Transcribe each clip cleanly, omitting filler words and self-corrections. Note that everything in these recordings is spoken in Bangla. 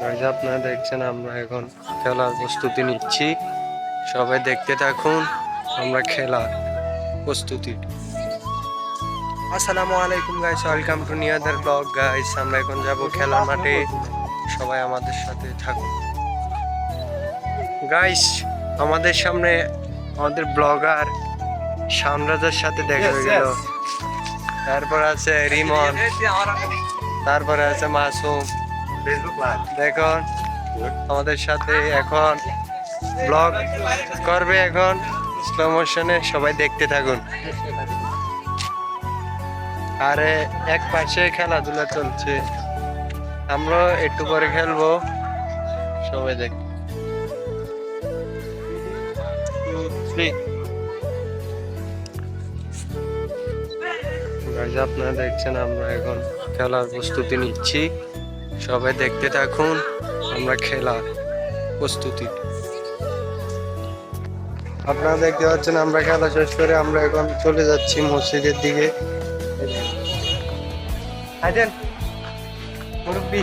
গাইজ আপনারা দেখছেন আমরা এখন খেলার প্রস্তুতি নিচ্ছি, সবাই দেখতে থাকুন আমরা খেলার প্রস্তুতি। আসসালামু আলাইকুম গাইস, ওয়েলকাম টু নিয়াদার ব্লগ গাইস। আমরা এখন যাব খেলার মাঠে, সবাই আমাদের সাথে থাকুন গাইস। আমাদের সামনে আমাদের ব্লগার সামরাজের সাথে দেখা হয়ে গেল, তারপর আছে রিমন, তারপরে আছে মাসুম। দেখুন আমাদের সাথে এখন ব্লগ করবে, এখন স্লো মোশনে, সবাই দেখতে থাকুন। আরে এক পাশে খেলাধুলা চলছে, আমরা একটু পরে খেলবো, সবাই দেখ। আপনারা দেখছেন আমরা এখন খেলার প্রস্তুতি নিচ্ছি, সবাই দেখতে থাকুন আমরা খেলার প্রস্তুতি। আপনারা দেখতে পাচ্ছেন আমরা খেলা শেষ করে আমরা এখন চলে যাচ্ছি মসজিদের দিকে। মুরব্বি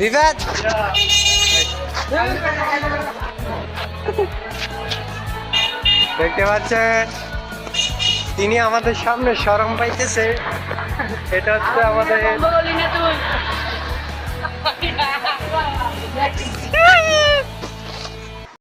রিফাত, দেখতে পাচ্ছেন তিনি আমাদের সামনে শরম পাইতেছে। এটা হচ্ছে আমাদের